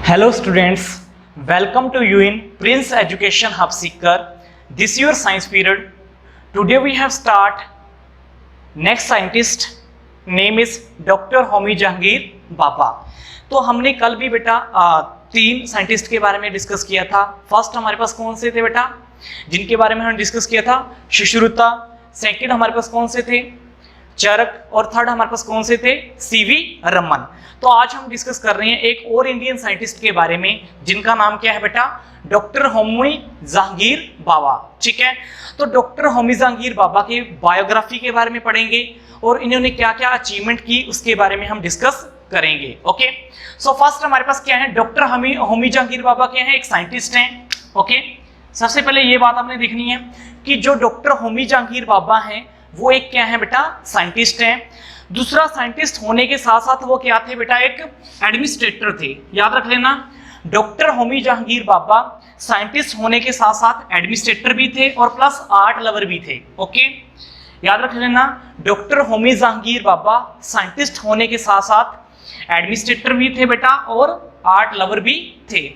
Hello students, welcome to you in Prince Education Hub Seeker. This is your science period. Today we have start next scientist name is Dr. Homi Jehangir Bhabha. तो हमने कल भी बेटा तीन scientist के बारे में डिस्कस किया था. फर्स्ट हमारे पास कौन से थे बेटा जिनके बारे में हमने डिस्कस किया था? सुश्रुता. सेकंड हमारे पास कौन से थे? चरक. और थर्ड हमारे पास कौन से थे? सीवी रमन. तो आज हम डिस्कस कर रहे हैं एक और इंडियन साइंटिस्ट के बारे में जिनका नाम क्या है बेटा? डॉक्टर होमी जहांगीर बाबा. ठीक है, तो डॉक्टर होमी जहांगीर बाबा की बायोग्राफी के बारे में पढ़ेंगे और इन्होंने क्या क्या अचीवमेंट की उसके बारे में हम डिस्कस करेंगे. ओके, सो फर्स्ट हमारे पास क्या है? डॉक्टर होमी जहांगीर बाबा क्या है? एक साइंटिस्ट हैं. ओके, सबसे पहले ये बात आपने देखनी है कि जो डॉक्टर होमी जहांगीर बाबा हैं वो एक क्या है बेटा? साइंटिस्ट हैं. दूसरा, साइंटिस्ट होने के साथ साथ वो क्या थे बेटा? एक एडमिनिस्ट्रेटर थे. याद रख लेना, डॉक्टर होमी जहांगीर बाबा साइंटिस्ट होने के साथ साथ एडमिनिस्ट्रेटर भी थे और प्लस आर्ट लवर भी थे. ओके, याद रख लेना, डॉक्टर होमी जहांगीर बाबा साइंटिस्ट होने के साथ साथ एडमिनिस्ट्रेटर भी थे बेटा और आर्ट लवर भी थे.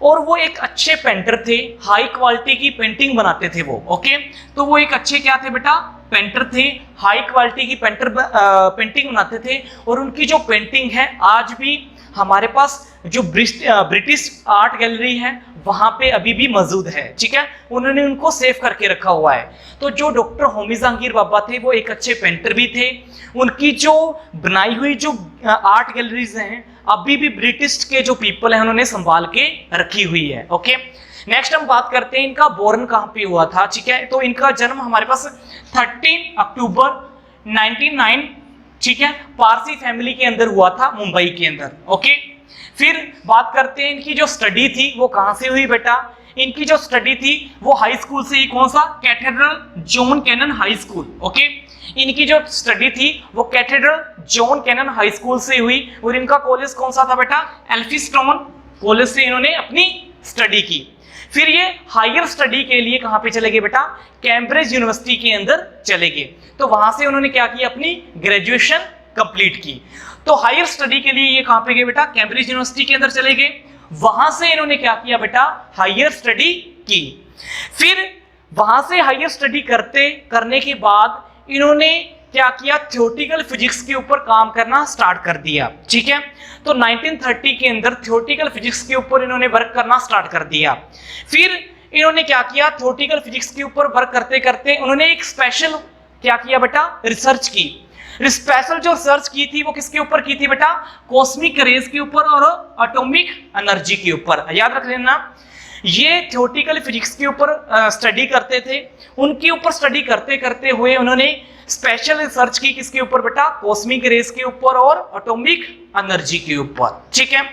और वो एक अच्छे पेंटर थे, हाई क्वालिटी की पेंटिंग बनाते थे वो. ओके, तो वो एक अच्छे क्या थे बेटा? पेंटर थे, हाई क्वालिटी की पेंटिंग बनाते थे. और उनकी जो पेंटिंग है आज भी हमारे पास जो ब्रिटिश आर्ट गैलरी है वहां पे अभी भी मौजूद है. ठीक है, उन्होंने उनको सेव करके रखा हुआ है. तो जो डॉक्टर होमी जहांगीर बाबा थे वो एक अच्छे पेंटर भी थे. उनकी जो बनाई हुई जो आर्ट गैलरीज हैं अभी भी ब्रिटिश के जो पीपल हैं उन्होंने संभाल के रखी हुई है. ओके, नेक्स्ट हम बात करते हैं इनका बोर्न कहां पे हुआ था. ठीक है, तो इनका जन्म हमारे पास 13 अक्टूबर 1909 ठीक है पारसी फैमिली के अंदर हुआ था, मुंबई के अंदर. ओके, फिर बात करते हैं इनकी जो स्टडी थी वो कहां से हुई बेटा? इनकी जो स्टडी थी वो हाई स्कूल से ही. कौन सा? Cathedral John Connon High School. Okay, इनकी जो स्टडी थी वो Cathedral John Connon High School से हुई. और इनका कॉलेज कौन सा था बेटा? एल्फिस्टोन कॉलेज से इन्होंने अपनी स्टडी की. फिर ये हायर स्टडी के लिए कहां पे चले गए बेटा? कैम्ब्रिज यूनिवर्सिटी के अंदर चले गए. तो वहां से उन्होंने क्या किया? अपनी ग्रेजुएशन कंप्लीट की. तो हायर स्टडी के लिए ये कहां पे गए बेटा? कैम्ब्रिज यूनिवर्सिटी के अंदर चले गए. वहां से इन्होंने क्या किया बेटा? हायर स्टडी की. फिर वहां से हायर स्टडी करने के बाद इन्होंने क्या किया? थ्योरेटिकल फिजिक्स के ऊपर काम करना स्टार्ट कर दिया. ठीक है, तो 1930 के अंदर थ्योरेटिकल फिजिक्स के ऊपर इन्होंने वर्क करना स्टार्ट कर दिया. फिर इन्होंने क्या किया? थ्योरेटिकल फिजिक्स के ऊपर वर्क करते करते उन्होंने एक स्पेशल क्या किया बेटा? रिसर्च की. स्पेशल जो रिसर्च की थी वो किसके ऊपर की थी बेटा? कॉस्मिक रेज के ऊपर और एटॉमिक एनर्जी के ऊपर. याद रख लेना, ये थ्योरेटिकल फिजिक्स के ऊपर स्टडी करते थे. उनके ऊपर स्टडी करते करते हुए उन्होंने स्पेशल रिसर्च की किसके ऊपर बेटा? कॉस्मिक रेज के ऊपर और एटॉमिक एनर्जी के ऊपर. ठीक है,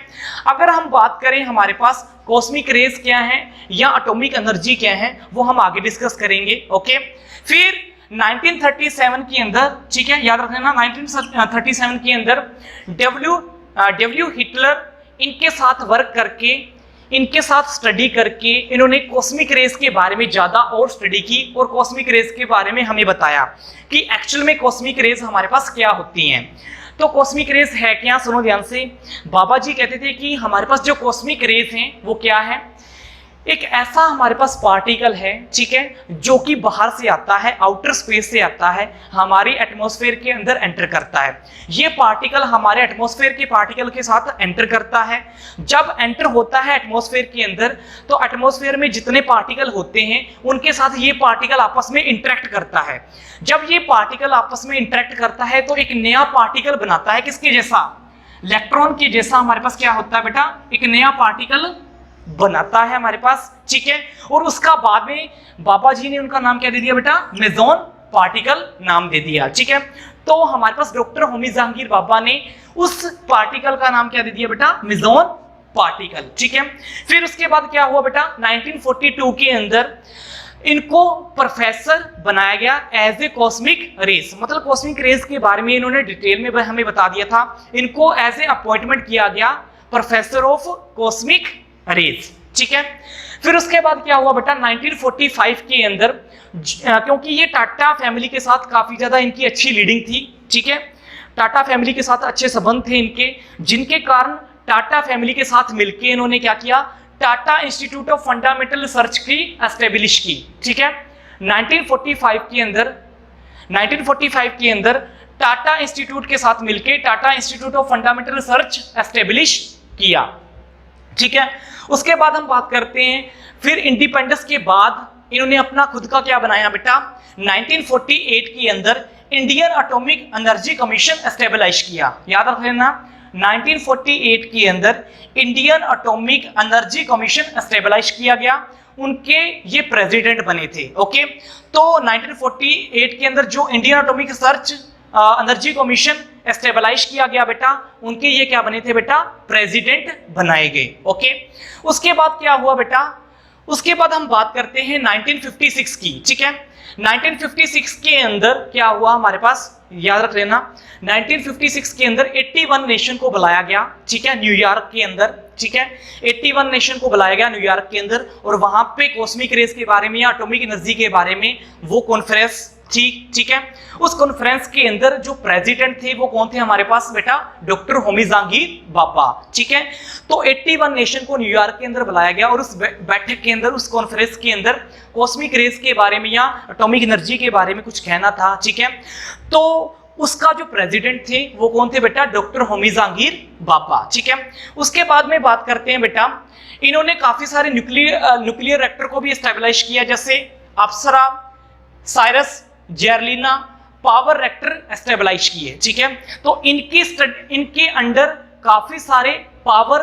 अगर हम बात करें हमारे पास कॉस्मिक रेज क्या है या एटॉमिक एनर्जी क्या है वो हम आगे डिस्कस करेंगे. ओके, फिर 1937 के अंदर, ठीक है याद रखना, 1937 के अंदर डब्ल्यू हिटलर इनके साथ वर्क करके, इनके साथ स्टडी करके इन्होंने कॉस्मिक रेज के बारे में ज्यादा और स्टडी की और कॉस्मिक रेज के बारे में हमें बताया कि एक्चुअल में कॉस्मिक रेज हमारे पास क्या होती हैं. तो कॉस्मिक रेज है क्या? सुनो ध्यान से. बाबा जी कहते थे कि हमारे पास जो कॉस्मिक रेज हैं वो क्या है? एक ऐसा हमारे पास पार्टिकल है, ठीक है, जो कि बाहर से आता है, आउटर स्पेस से आता है, हमारी एटमॉस्फेयर के अंदर एंटर करता है. ये पार्टिकल हमारे एटमॉस्फेयर के पार्टिकल के साथ एंटर करता है. जब एंटर होता है एटमॉस्फेयर के अंदर तो एटमॉस्फेयर में जितने पार्टिकल होते हैं उनके साथ ये पार्टिकल आपस में इंटरेक्ट करता है. जब ये पार्टिकल आपस में इंटरेक्ट करता है तो एक नया पार्टिकल बनाता है. किसके जैसा? इलेक्ट्रॉन के जैसा हमारे पास क्या होता है बेटा? एक नया पार्टिकल बनाता है हमारे पास. ठीक है, और उसका बाद में बाबा जी ने उनका नाम क्या दे दिया बेटा? मेसोन पार्टिकल नाम दे दिया. ठीक है, तो हमारे पास डॉक्टर होमी जहांगीर बाबा ने उस पार्टिकल का नाम क्या दे दिया बेटा? Meson particle. ठीक है, फिर उसके बाद क्या हुआ बेटा? 1942 के अंदर इनको प्रोफेसर बनाया गया एज ए कॉस्मिक रेस. मतलब कॉस्मिक रेस के बारे में इन्होंने डिटेल में हमें बता दिया था. इनको एज ए अपॉइंटमेंट किया गया प्रोफेसर ऑफ कॉस्मिक रेज. ठीक है, फिर उसके बाद क्या हुआ बेटा? 1945 के अंदर क्योंकि ये टाटा फैमिली के साथ काफी ज्यादा इनकी अच्छी लीडिंग थी. ठीक है, टाटा फैमिली के साथ अच्छे संबंध थे इनके, जिनके कारण टाटा फैमिली के साथ मिलकर इन्होंने क्या किया, Tata institute of fundamental research की एस्टेब्लिश की। ठीक है, 1945 के अंदर टाटा इंस्टीट्यूट के साथ मिलकर Tata institute of fundamental research establish किया। ठीक है, उसके बाद हम बात करते हैं फिर इंडिपेंडेंस के बाद इन्होंने अपना खुद का क्या बनाया बेटा, 1948 के अंदर Indian atomic energy commission establish किया। याद रख लेना, 1948 के अंदर Indian atomic energy commission establish किया गया, उनके ये प्रेसिडेंट बने थे। ओके, तो 1948 के अंदर जो Indian atomic research energy commission establish किया गया बेटा, उनके ये क्या बने थे बेटा, प्रेसिडेंट बनाए गए। ओके, उसके बाद क्या हुआ बेटा, उसके बाद हम बात करते हैं 1956 की। ठीक है, 1956 के अंदर क्या हुआ हमारे पास, याद रख लेना, 1956 के अंदर 81 नेशन को बुलाया गया। ठीक है, न्यूयॉर्क के अंदर। ठीक है, 81 नेशन को बुलाया गया न्यूयॉर्क के अंदर, और वहां पे कॉस्मिक रेस के बारे में या एटॉमिक एनर्जी के बारे में वो कॉन्फ्रेंस थी। ठीक है, उस कॉन्फ्रेंस के अंदर जो प्रेसिडेंट थे वो कौन थे हमारे पास बेटा, डॉक्टर होमी जहांगीर बाबा। ठीक है, तो 81 नेशन को न्यूयॉर्क के अंदर बुलाया गया, और उस बैठक के अंदर, उस कॉन्फ्रेंस के अंदर कॉस्मिक रेस के बारे में या एटॉमिक एनर्जी के बारे में कुछ कहना था। ठीक है, तो उसका जो प्रेसिडेंट थे वो कौन थे बेटा, डॉक्टर होमी जहांगीर बाबा। ठीक है, उसके बाद में बात करते हैं बेटा, इन्होंने काफी सारे न्यूक्लियर रिएक्टर को भी एस्टेब्लिश किया, जैसे अप्सरा, साइरस, जेरलिना पावर रिएक्टर एस्टेब्लिश किए। ठीक है, तो इनके अंडर काफी सारे पावर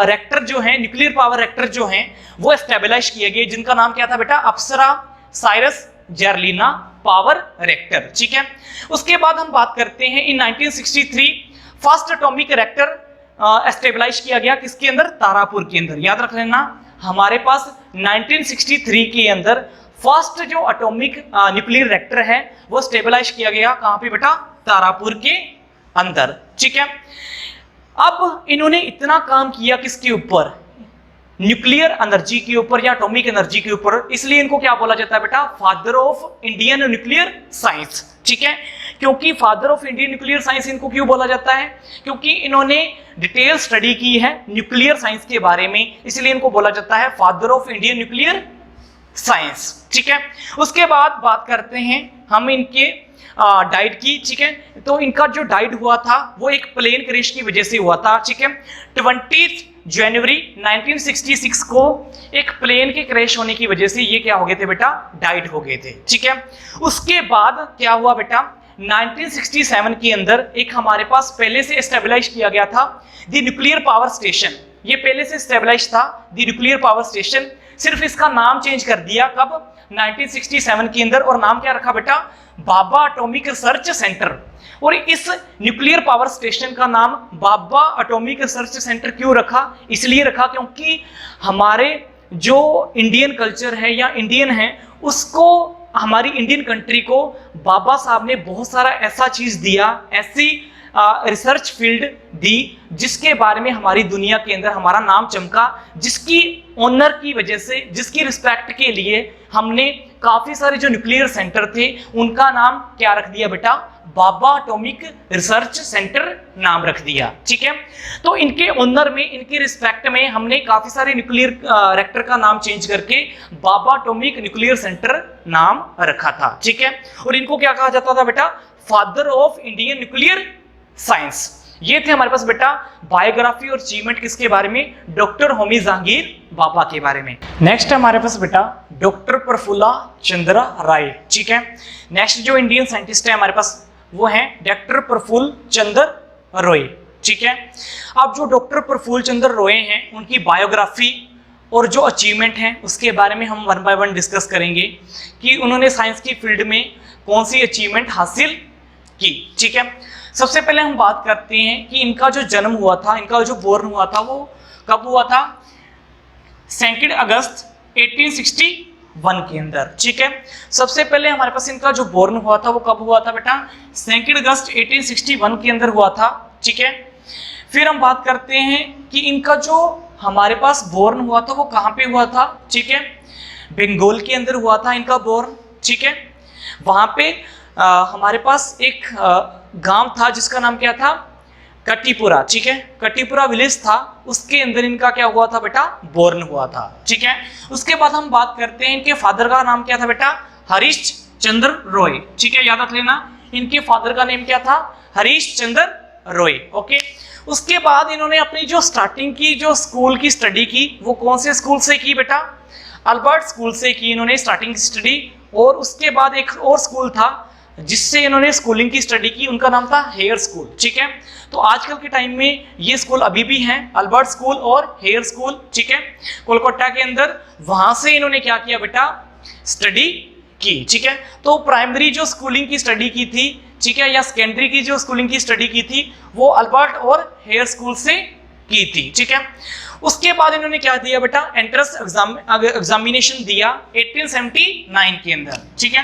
रिएक्टर जो हैं, न्यूक्लियर पावर रिएक्टर जो हैं, वो एस्टेब्लिश किए गए, जिनका नाम क्या था बेटा, अप्सरा, साइरस, जेरलिना पावर रिएक्टर। ठीक है, उसके बाद हम बात करते हैं इन 1963 फर्स्ट एटॉमिक रिएक्टर एस्टेब्लिश किया गया, किसके अंदर, तारापुर के अंदर। याद रख लेना, हमारे पास 1963 के अंदर फर्स्ट जो एटॉमिक न्यूक्लियर रिएक्टर है वो स्टेबलाइज किया गया, कहां पे बेटा, तारापुर के अंदर। ठीक है, अब इन्होंने इतना काम किया किसके ऊपर, न्यूक्लियर एनर्जी के ऊपर या एटॉमिक एनर्जी के ऊपर, इसलिए इनको क्या बोला जाता है बेटा, father of Indian nuclear science. ठीक है, क्योंकि father of Indian nuclear science इनको क्यों बोला जाता है, क्योंकि इन्होंने डिटेल स्टडी की है न्यूक्लियर साइंस के बारे में, इसलिए इनको बोला जाता है father of Indian nuclear science. ठीक है, उसके बाद बात करते हैं हम इनके डाइट की। ठीक है, तो इनका जो डाइट हुआ था वो एक प्लेन क्रैश की वजह से हुआ था। ठीक है, 20 जनवरी 1966 को एक प्लेन के क्रैश होने की वजह से ये क्या हो गए थे बेटा, डाइट हो गए थे। ठीक है, उसके बाद क्या हुआ बेटा, 1967 के अंदर एक हमारे पास पहले से एस्टेब्लिश किया गया था द न्यूक्लियर पावर स्टेशन, ये पहले से एस्टेब्लिश था द न्यूक्लियर पावर स्टेशन, सिर्फ इसका नाम चेंज कर दिया, कब, 1967 के अंदर, और नाम क्या रखा बेटा, बाबा एटॉमिक रिसर्च सेंटर। और इस न्यूक्लियर पावर स्टेशन का नाम बाबा एटॉमिक रिसर्च सेंटर क्यों रखा, इसलिए रखा क्योंकि हमारे जो इंडियन कल्चर है या इंडियन है, उसको, हमारी इंडियन कंट्री को बाबा साहब ने बहुत सारा ऐसा चीज दिया, ऐसी रिसर्च फील्ड दी जिसके बारे में हमारी दुनिया के अंदर हमारा नाम चमका, जिसकी ऑनर की वजह से, जिसकी रिस्पेक्ट के लिए हमने काफी सारे जो न्यूक्लियर सेंटर थे उनका नाम क्या रख दिया बेटा, बाबा एटॉमिक रिसर्च सेंटर नाम रख दिया। ठीक है, तो इनके ऑनर में, इनकी रिस्पेक्ट में हमने काफी सारे न्यूक्लियर रिएक्टर का नाम चेंज करके बाबा एटॉमिक न्यूक्लियर सेंटर नाम रखा था। ठीक है, और इनको क्या कहा जाता था बेटा, father of Indian nuclear science. ये थे हमारे पास बेटा बायोग्राफी और अचीवमेंट किसके बारे में, डॉक्टर होमी जहांगीर बाबा के बारे में। नेक्स्ट हमारे पास बेटा डॉक्टर प्रफुल्ला चंद्र राय। ठीक है, नेक्स्ट जो इंडियन साइंटिस्ट है हमारे पास वो हैं डॉक्टर प्रफुल्ल चंद्र रॉय। ठीक है, अब जो डॉक्टर प्रफुल्ल चंद्र रॉय हैं उनकी बायोग्राफी और जो अचीवमेंट हैं उसके बारे में हम वन बाय वन डिस्कस करेंगे कि उन्होंने साइंस की फील्ड में कौन सी अचीवमेंट हासिल की। ठीक है, सबसे पहले हम बात करते हैं कि इनका जो जन्म हुआ था, इनका जो बोर्न हुआ था वो कब हुआ था, 2 अगस्त 1861 के अंदर। ठीक है, सबसे पहले हमारे पास इनका जो बोर्न हुआ था वो कब हुआ था बेटा, 2 अगस्त 1861 के अंदर हुआ था। ठीक है, फिर हम बात करते हैं कि इनका जो हमारे पास बोर्न हुआ था वो कहाँ पे हुआ था। ठीक है, बंगाल के अंदर हुआ था इनका बोर्न। ठीक है, वहां पे हमारे पास एक गांव था जिसका नाम क्या था, कटीपुरा, ठीक है, कटीपुरा विलेज था, उसके अंदर इनका क्या हुआ था बेटा, बोर्न हुआ था, ठीक है। उसके बाद हम बात करते हैं इनके फादर का नाम क्या था बेटा, हरीश चंद्र रॉय, ठीक है, याद रख लेना, इनके फादर का नेम क्या था, हरीश चंद्र रॉय, ओके। उसके बाद इन्होंने अपनी जो स्टार्टिंग की जो स्कूल की स्टडी की वो कौन से स्कूल से की बेटा, अल्बर्ट स्कूल से की इन्होंने स्टार्टिंग की स्टडी। और उसके बाद एक और स्कूल था जिससे इन्होंने स्कूलिंग की स्टडी की, उनका नाम था हेयर स्कूल, ठीक है। तो आजकल के टाइम में ये स्कूल अभी भी हैं, अल्बर्ट स्कूल और हेयर स्कूल, ठीक है, कोलकाता के अंदर। वहां से इन्होंने क्या किया बेटा, स्टडी की, ठीक है। तो प्राइमरी जो स्कूलिंग की स्टडी की थी, ठीक है, या सेकेंडरी की जो स्कूलिंग की स्टडी की थी वो अल्बर्ट और हेयर स्कूल से की थी, ठीक है। उसके बाद इन्होंने क्या दिया बेटा, एंट्रेंस एग्जामिनेशन दिया 1879 के अंदर, ठीक है।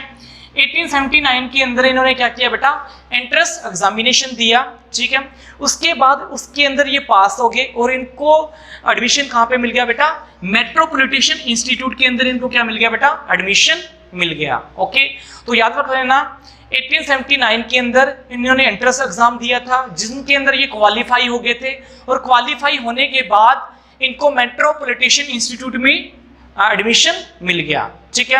1879 के अंदर इन्होंने क्या किया बेटा, एंट्रेंस एग्जामिनेशन दिया, ठीक है। उसके बाद उसके अंदर ये पास हो गए और इनको एडमिशन कहाँ पे मिल गया बेटा, मेट्रोपॉलिटन इंस्टीट्यूट के अंदर इनको क्या मिल गया बेटा, एडमिशन मिल गया, ओके। तो याद रख लेना 1879 के अंदर इन्होंने एंट्रेंस एग्जाम दिया था जिनके अंदर ये क्वालिफाई हो गए थे और क्वालिफाई होने के बाद इनको मेट्रोपॉलिटन इंस्टीट्यूट में एडमिशन मिल गया, ठीक है।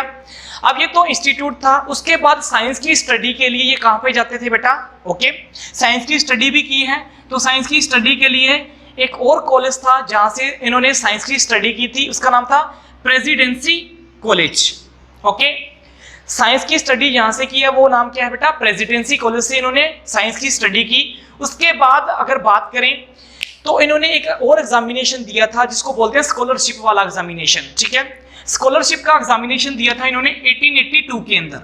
अब ये तो इंस्टीट्यूट था। उसके बाद साइंस की स्टडी के लिए ये कहाँ पे जाते थे बेटा, ओके, साइंस की स्टडी भी की है। तो साइंस की स्टडी के लिए एक और कॉलेज था जहाँ से इन्होंने साइंस की स्टडी की थी, उसका नाम था प्रेसिडेंसी कॉलेज, ओके। साइंस की स्टडी यहाँ से की है वो नाम क्या है बेटा, प्रेसिडेंसी कॉलेज से इन्होंने साइंस की स्टडी की। उसके बाद अगर बात करें तो इन्होंने एक और एग्जामिनेशन दिया था जिसको बोलते हैं स्कॉलरशिप वाला एग्जामिनेशन, ठीक है। स्कॉलरशिप का एग्जामिनेशन दिया था इन्होंने 1882 के अंदर,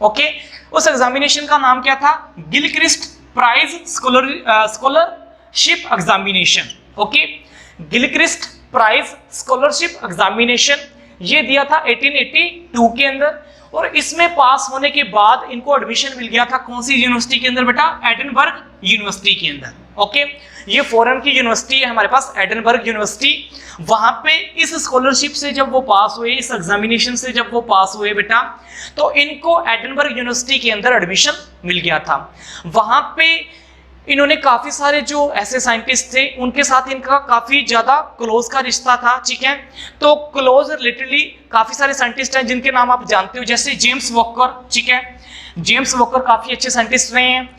ओके। उस एग्जामिनेशन का नाम क्या था, Gilchrist prize scholarship examination, okay. Gilchrist prize scholarship examination ये दिया था 1882 के अंदर। और इसमें पास होने के बाद इनको एडमिशन मिल गया था कौन सी यूनिवर्सिटी के अंदर बेटा, एडिनबर्ग यूनिवर्सिटी के अंदर, ओके। ये फॉरेन की यूनिवर्सिटी है हमारे पास, एडिनबर्ग यूनिवर्सिटी। वहां पे इस स्कॉलरशिप से जब वो पास हुए, इस एग्जामिनेशन से जब वो पास हुए बेटा, तो इनको एडिनबर्ग यूनिवर्सिटी के अंदर एडमिशन मिल गया था। वहां पे इन्होंने काफी सारे जो ऐसे साइंटिस्ट थे उनके साथ इनका काफी ज्यादा क्लोज का रिश्ता था, ठीक है। तो क्लोज रिलेटेडली काफी सारे साइंटिस्ट हैं जिनके नाम आप जानते हो, जैसे जेम्स वॉकर, ठीक है, जेम्स वॉकर काफी अच्छे साइंटिस्ट रहे हैं,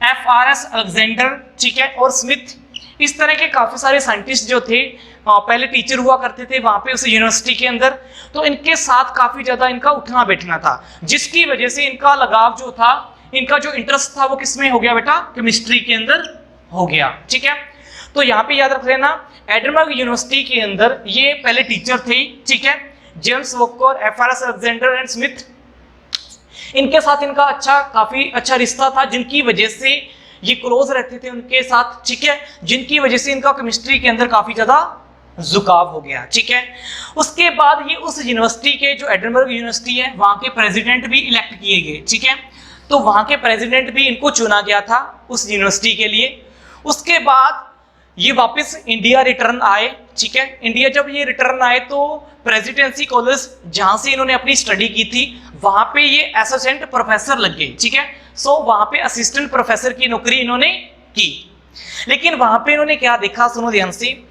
FRS अलेक्जेंडर, ठीक है, और स्मिथ। इस तरह के काफी सारे साइंटिस्ट जो थे पहले टीचर हुआ करते थे वहां पे उस यूनिवर्सिटी के अंदर। तो इनके साथ काफी ज्यादा इनका उठना बैठना था, जिसकी वजह से इनका लगाव जो था, इनका जो इंटरेस्ट था वो किसमें हो गया बेटा, केमिस्ट्री के अंदर हो गया, ठीक है। तो यहाँ पे याद रख लेना एडिनबर्ग यूनिवर्सिटी के अंदर ये पहले टीचर थे, ठीक है, James walker, FRS Alexander and Smith. इनके साथ इनका काफी अच्छा रिश्ता था, जिनकी वजह से ये क्लोज रहते थे उनके साथ, ठीक है, जिनकी वजह से इनका केमिस्ट्री के अंदर काफी ज्यादा झुकाव हो गया, ठीक है। उसके बाद ये उस यूनिवर्सिटी के जो एडिनबर्ग यूनिवर्सिटी है वहां के प्रेसिडेंट भी इलेक्ट किए गए, ठीक है। तो वहां के प्रेसिडेंट भी इनको चुना गया था उस यूनिवर्सिटी के लिए। उसके बाद ये वापस इंडिया रिटर्न आए, ठीक है। इंडिया जब ये रिटर्न आए तो प्रेसिडेंसी कॉलेज जहां से इन्होंने अपनी स्टडी की थी वहां पे ये असिस्टेंट प्रोफेसर लग गए, ठीक है। सो वहां पे असिस्टेंट प्रोफेसर की नौकरी इन्होंने की। लेकिन वहां पे इन्होंने क्या देखा, सुनो ध्यान से,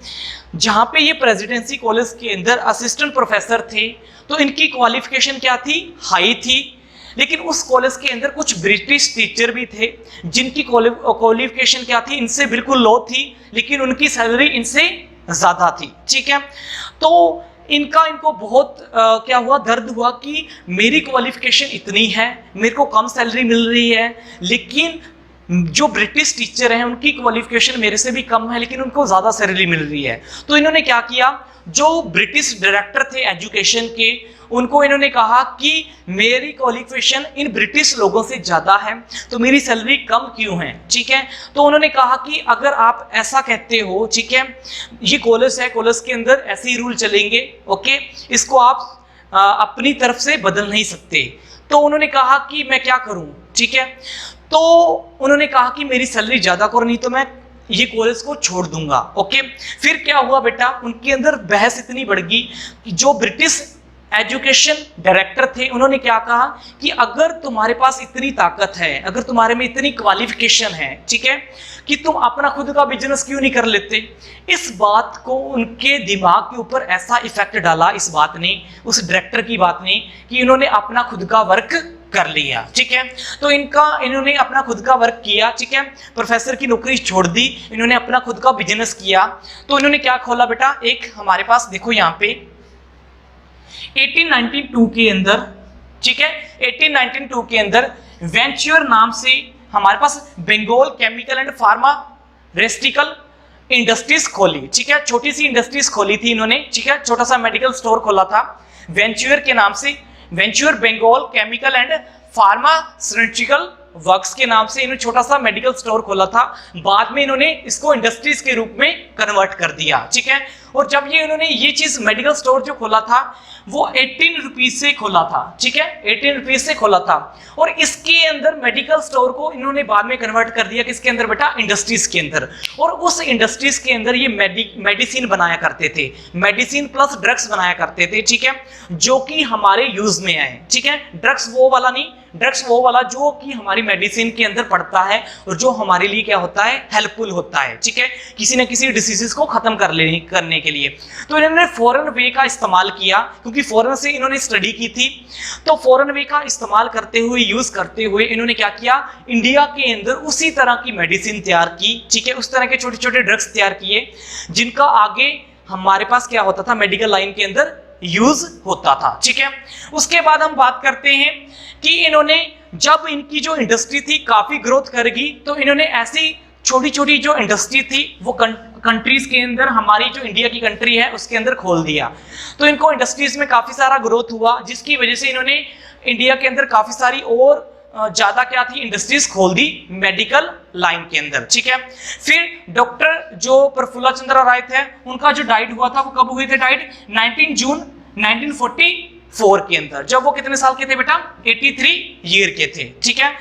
जहां पे ये प्रेसिडेंसी कॉलेज के अंदर असिस्टेंट प्रोफेसर थे तो इनकी क्वालिफिकेशन क्या थी, हाई थी। लेकिन उस कॉलेज के अंदर कुछ ब्रिटिश टीचर भी थे जिनकी क्वालिफिकेशन क्या थी, इनसे बिल्कुल लो थी, लेकिन उनकी सैलरी इनसे ज्यादा थी, ठीक है। तो इनको बहुत क्या हुआ, दर्द हुआ कि मेरी क्वालिफिकेशन इतनी है, मेरे को कम सैलरी मिल रही है, लेकिन जो ब्रिटिश टीचर हैं उनकी क्वालिफिकेशन मेरे से भी कम है लेकिन उनको ज्यादा सैलरी मिल रही है। तो इन्होंने क्या किया, जो ब्रिटिश डायरेक्टर थे एजुकेशन के, उनको इन्होंने कहा कि मेरी क्वालिफिकेशन इन ब्रिटिश लोगों से ज्यादा है तो मेरी सैलरी कम क्यों है, ठीक है। तो उन्होंने कहा कि अगर आप ऐसा कहते हो, ठीक है, ये कॉलेज है, कॉलेज के अंदर ऐसे ही रूल चलेंगे, ओके, इसको आप अपनी तरफ से बदल नहीं सकते। तो उन्होंने कहा कि मैं क्या करूं, ठीक है। तो उन्होंने कहा कि मेरी सैलरी ज्यादा करो नहीं तो मैं ये कॉलेज को छोड़ दूंगा, ओके। फिर क्या हुआ बेटा, उनके अंदर बहस इतनी बढ़ गई कि जो ब्रिटिश एजुकेशन डायरेक्टर थे, उन्होंने क्या कहा कि अगर तुम्हारे पास इतनी ताकत है, अगर तुम्हारे में इतनी क्वालिफिकेशन है, ठीक है, कि तुम अपना खुद का बिजनेस क्यों नहीं कर लेते। इस बात को उनके दिमाग के ऊपर ऐसा इफेक्ट डाला इस बात ने, उस डायरेक्टर की बात ने, कि इन्होंने अपना खुद का वर्क कर लिया, ठीक है। तो इन्होंने अपना खुद का वर्क किया, ठीक है, प्रोफेसर की नौकरी छोड़ दी, इन्होंने अपना खुद का बिजनेस किया। तो इन्होंने क्या खोला बेटा, एक हमारे पास देखो यहाँ पे 1892 के अंदर, ठीक है, 1892 के अंदर वेंचर नाम से हमारे पास Bengal chemical and pharmaceutical industries खोली, ठीक है, छोटी सी इंडस्ट्रीज खोली थी इन्होंने, ठीक है, छोटा सा मेडिकल स्टोर खोला था वेंचर के नाम से, venture Bengal chemical and Pharmaceutical Works के नाम से इन्होंने छोटा सा मेडिकल स्टोर खोला था। बाद में इन्होंने इसको इंडस्ट्रीज के रूप में कन्वर्ट कर दिया, ठीक है। और जब इन्होंने ये चीज मेडिकल स्टोर जो खोला था वो 18 रुपीज से खोला था, ठीक है, 18 रुपीज से खोला था। और इसके अंदर मेडिकल स्टोर को इन्होंने बाद में कन्वर्ट कर दिया किसके अंदर बेटा, इंडस्ट्रीज के अंदर। और उस इंडस्ट्रीज के अंदर ये मेडिसिन बनाया करते थे, मेडिसिन प्लस ड्रग्स बनाया करते थे, ठीक है, जो कि हमारे यूज में आए, ठीक है। ड्रग्स वो वाला नहीं, ड्रग्स वो वाला जो कि हमारी मेडिसिन के अंदर पड़ता है और जो हमारे लिए क्या होता है, हेल्पफुल होता है, ठीक है, किसी न किसी डिसीजेस को खत्म करने के लिए। तो इन्होंने फॉरेन वे का इस्तेमाल किया, क्योंकि फॉरेन से इन्होंने स्टडी की थी। तो फॉरेन वे का इस्तेमाल करते हुए, यूज करते हुए इन्होंने क्या किया, इंडिया के अंदर उसी तरह की मेडिसिन तैयार की, ठीक है, उस तरह के छोटे छोटे ड्रग्स तैयार किए जिनका आगे हमारे पास क्या होता था, मेडिकल लाइन के अंदर यूज होता था, ठीक है। उसके बाद हम बात करते हैं कि इन्होंने जब इनकी जो इंडस्ट्री थी काफी ग्रोथ करेगी, तो इन्होंने ऐसी छोटी छोटी जो इंडस्ट्री थी वो कंट्रीज के अंदर, हमारी जो इंडिया की कंट्री है उसके अंदर खोल दिया। तो इनको इंडस्ट्रीज में काफी सारा ग्रोथ हुआ, जिसकी वजह से इन्होंने इंडिया के अंदर काफी सारी और ज्यादा क्या थी, इंडस्ट्रीज खोल दी मेडिकल लाइन के अंदर, ठीक है। फिर डॉक्टर जो प्रफुल्ल चंद्र राय थे, उनका जो डाइट हुआ था वो कब हुए थे डाइट, 19 जून 1944 के अंदर, जब वो कितने साल के थे बेटा, 83 ईयर के थे, ठीक है।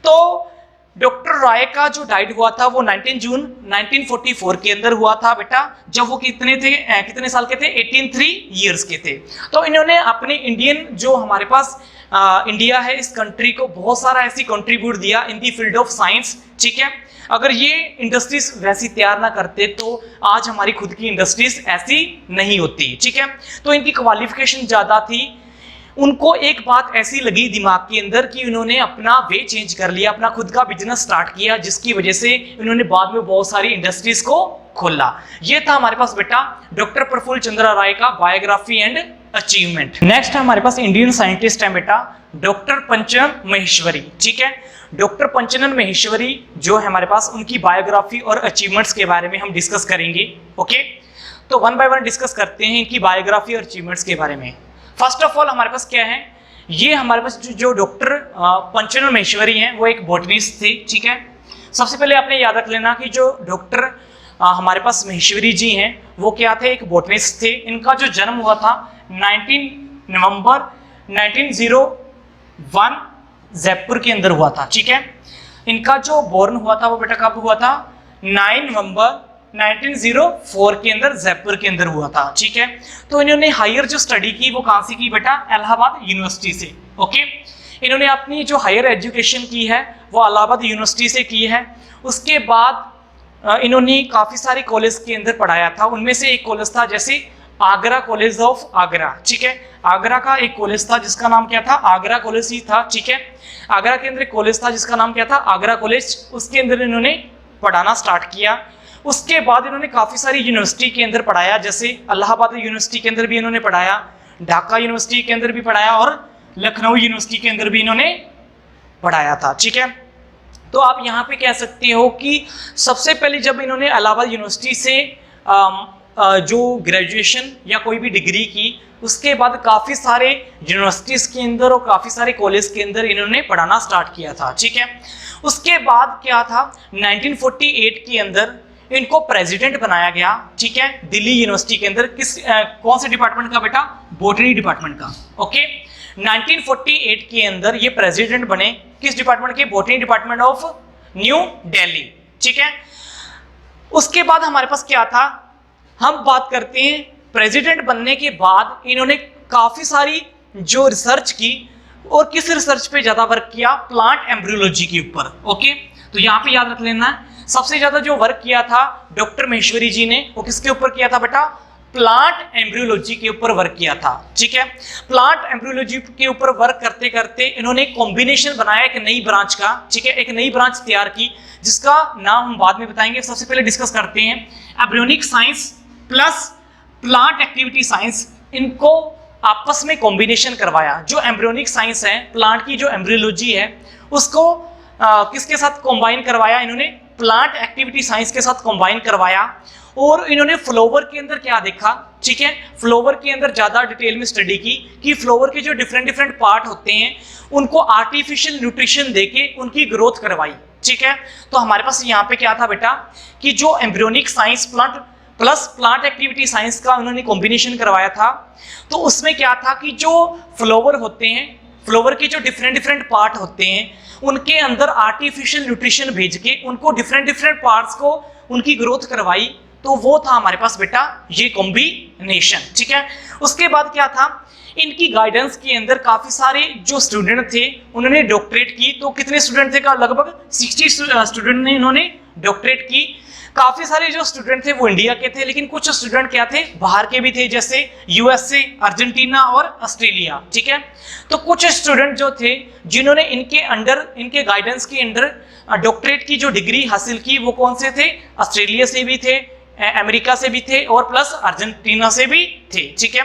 तो डॉक्टर राय का जो डाइट हुआ था वो 19 जून 1944 के अंदर हुआ था बेटा, जब वो कितने साल के थे, 83 ईयर्स के थे। तो इन्होंने अपने इंडियन जो हमारे पास इंडिया है, इस कंट्री को बहुत सारा ऐसी कंट्रीब्यूट दिया इन दी फील्ड ऑफ साइंस, ठीक है। अगर ये इंडस्ट्रीज वैसी तैयार ना करते तो आज हमारी खुद की इंडस्ट्रीज ऐसी नहीं होती, ठीक है। तो इनकी क्वालिफिकेशन ज्यादा थी, उनको एक बात ऐसी लगी दिमाग के अंदर कि उन्होंने अपना वे चेंज कर लिया, अपना खुद का बिजनेस स्टार्ट किया, जिसकी वजह से उन्होंने बाद में बहुत सारी इंडस्ट्रीज को खोला। ये था हमारे पास बेटा डॉक्टर प्रफुल्ल चंद्र राय का बायोग्राफी एंड अचीवमेंट। नेक्स्ट हमारे पास इंडियन साइंटिस्ट है बेटा डॉक्टर पंचन महेश्वरी, ठीक है। डॉक्टर पंचनन महेश्वरी जो है हमारे पास, उनकी बायोग्राफी और अचीवमेंट्स के बारे में हम डिस्कस करेंगे, ओके। तो वन बाय वन डिस्कस करते हैं इनकी बायोग्राफी और अचीवमेंट्स के बारे में। फर्स्ट ऑफ ऑल हमारे पास क्या है, ये हमारे पास जो डॉक्टर पंचनन महेश्वरी हैं वो एक बॉटनिस्ट थे, ठीक है। सबसे पहले आपने याद रख लेना कि जो डॉक्टर हमारे पास महेश्वरी जी हैं वो क्या थे, एक बॉटनिस्ट थे। इनका जो जन्म हुआ था 19 नवंबर 1901 जयपुर के अंदर हुआ था, ठीक है। इनका जो बोर्न हुआ था वो बेटा कब हुआ था, 9 नवंबर 1904 के अंदर जयपुर के अंदर हुआ था, ठीक है। तो इन्होंने हायर जो स्टडी की वो कहां से की बेटा, इलाहाबाद यूनिवर्सिटी से, ओके। इन्होंने अपनी जो हायर एजुकेशन की है वो इलाहाबाद यूनिवर्सिटी से की है। उसके बाद इन्होंने काफी सारे कॉलेज के अंदर पढ़ाया था, उनमें से एक कॉलेज था जैसे आगरा कॉलेज ऑफ आगरा, ठीक है। आगरा का एक कॉलेज था जिसका नाम क्या था, आगरा कॉलेज ही था, ठीक है। आगरा के अंदर एक कॉलेज था जिसका नाम क्या था, आगरा कॉलेज, उसके अंदर इन्होंने पढ़ाना स्टार्ट किया। उसके बाद इन्होंने काफी सारी यूनिवर्सिटी के अंदर पढ़ाया, जैसे इलाहाबाद यूनिवर्सिटी के अंदर भी इन्होंने पढ़ाया, ढाका यूनिवर्सिटी के अंदर भी पढ़ाया और लखनऊ यूनिवर्सिटी के अंदर भी इन्होंने पढ़ाया था, ठीक है। तो आप यहाँ पे कह सकते हो कि सबसे पहले जब इन्होंने इलाहाबाद यूनिवर्सिटी से जो ग्रेजुएशन या कोई भी डिग्री की, उसके बाद काफ़ी सारे यूनिवर्सिटीज़ के अंदर और काफ़ी सारे कॉलेज के अंदर इन्होंने पढ़ाना स्टार्ट किया था, ठीक है। उसके बाद क्या था, 1948 के अंदर इनको प्रेसिडेंट बनाया गया, ठीक है, दिल्ली यूनिवर्सिटी के अंदर। कौन से डिपार्टमेंट का बेटा, बॉटनी डिपार्टमेंट का, ओके। 1948 के अंदर ये प्रेसिडेंट बने, किस डिपार्टमेंट के, botany department of new Delhi, ठीक है। उसके बाद हमारे पास क्या था, हम बात करते हैं प्रेसिडेंट बनने के बाद इन्होंने काफी सारी जो रिसर्च की, और किस रिसर्च पे ज्यादा वर्क किया, प्लांट एम्ब्रियोलॉजी के ऊपर। ओके, तो यहाँ पे याद रख लेना है, सबसे ज्यादा जो वर्क किया था डॉक्टर महेश्वरी जी ने, वो किसके ऊपर किया था बेटा, प्लांट एम्ब्रियोलॉजी के ऊपर वर्क किया था। ठीक है, प्लांट एम्ब्रियोलॉजी के ऊपर वर्क करते करते इन्होंने कॉम्बिनेशन बनाया एक नई ब्रांच का। ठीक है, एक नई ब्रांच तैयार की जिसका नाम हम बाद में बताएंगे, सबसे पहले डिस्कस करते हैं embryonic science plus plant activity science, इनको आपस में कॉम्बिनेशन करवाया। जो एम्ब्रियोनिक साइंस है, प्लांट की जो एम्ब्रियोलॉजी है, उसको किसके साथ कंबाइन करवाया इन्होंने, प्लांट एक्टिविटी साइंस के साथ कंबाइन करवाया। और इन्होंने फ्लावर के अंदर क्या देखा, ठीक है, फ्लावर के अंदर ज्यादा डिटेल में स्टडी की कि फ्लावर के जो डिफरेंट डिफरेंट पार्ट होते हैं उनको आर्टिफिशियल न्यूट्रिशन देके उनकी ग्रोथ करवाई। ठीक है, तो हमारे पास यहाँ पे क्या था बेटा कि जो embryonic science plant plus plant activity science का उन्होंने कॉम्बिनेशन करवाया था, तो उसमें क्या था कि जो फ्लावर होते हैं, फ्लावर के जो डिफरेंट डिफरेंट पार्ट होते हैं, उनके अंदर आर्टिफिशियल न्यूट्रिशन भेज के उनको डिफरेंट डिफरेंट पार्ट्स को उनकी ग्रोथ करवाई। तो वो था हमारे पास बेटा ये कॉम्बिनेशन। ठीक है, उसके बाद क्या था, इनकी गाइडेंस के अंदर काफी सारे जो स्टूडेंट थे उन्होंने डॉक्टरेट की। तो कितने स्टूडेंट थे का, लगभग 60 स्टूडेंट ने इन्होंने डॉक्टरेट की। काफी सारे जो स्टूडेंट थे वो इंडिया के थे, लेकिन कुछ स्टूडेंट क्या थे, बाहर के भी थे, जैसे यूएसए, अर्जेंटीना और ऑस्ट्रेलिया। ठीक है, तो कुछ स्टूडेंट जो थे जिन्होंने इनके अंडर, इनके गाइडेंस के अंडर डॉक्टरेट की जो डिग्री हासिल की, वो कौन से थे, ऑस्ट्रेलिया से भी थे, अमेरिका से भी थे और प्लस अर्जेंटीना से भी थे। ठीक है,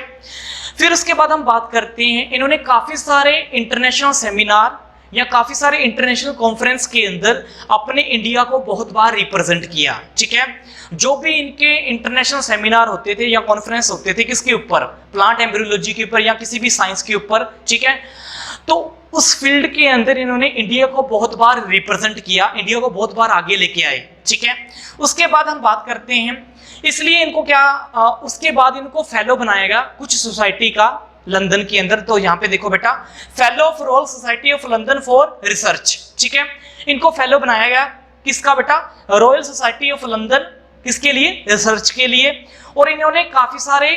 फिर उसके बाद हम बात करते हैं, इन्होंने काफी सारे इंटरनेशनल सेमिनार या काफी सारे इंटरनेशनल कॉन्फ्रेंस के अंदर अपने इंडिया को बहुत बार रिप्रेजेंट किया। ठीक है, जो भी इनके इंटरनेशनल सेमिनार होते थे या कॉन्फ्रेंस होते थे, किसके ऊपर, प्लांट एम्ब्रियोलॉजी के ऊपर या किसी भी साइंस के ऊपर। ठीक है, तो उस फील्ड के अंदर इन्होंने इंडिया को बहुत बार रिप्रेजेंट किया, इंडिया को बहुत बार आगे लेके आए। ठीक है, उसके बाद हम बात करते हैं, इसलिए इनको क्या उसके बाद इनको फेलो बनाएगा कुछ सोसाइटी का लंदन के अंदर। तो यहाँ पे देखो बेटा, fellow of royal society of London for research. ठीक है, इनको फेलो बनाया गया किसका बेटा, रॉयल सोसाइटी ऑफ लंदन, किसके लिए, रिसर्च के लिए। और इन्होंने काफी सारे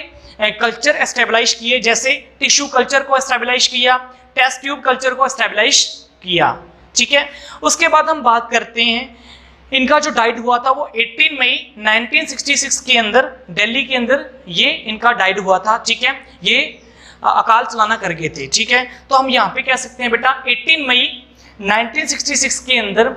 कल्चर एस्टेब्लिश किए, जैसे टिश्यू कल्चर को एस्टेब्लिश किया, टेस्ट ट्यूब कल्चर को एस्टेब्लिश किया। ठीक है, उसके बाद हम बात करते हैं, इनका जो डाइट हुआ था वो 18 मई 1966 के अंदर दिल्ली के अंदर ये इनका डाइट हुआ था। ठीक है, ये अकाल चलाना कर गए थे। ठीक है, तो हम यहाँ पे कह सकते हैं बेटा 18 मई 1966 के अंदर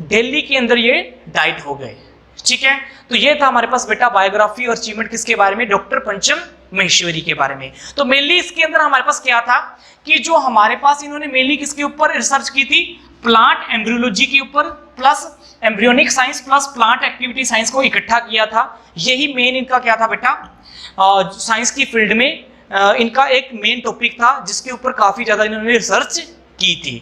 दिल्ली के अंदर ये डाइट हो गए। ठीक है, तो ये था हमारे पास बेटा बायोग्राफी और अचीवमेंट किसके बारे में, डॉक्टर पंचम महेश्वरी के बारे में। तो मेनली इसके अंदर हमारे पास क्या था कि जो हमारे पास इन्होंने मेनली किसके ऊपर रिसर्च की थी, प्लांट एम्ब्रियोलॉजी के ऊपर plus embryonic science plus plant activity science को इकट्ठा किया था। यही मेन इनका क्या था बेटा, साइंस की फील्ड में इनका एक मेन टॉपिक था जिसके ऊपर काफी ज्यादा इन्होंने रिसर्च की थी।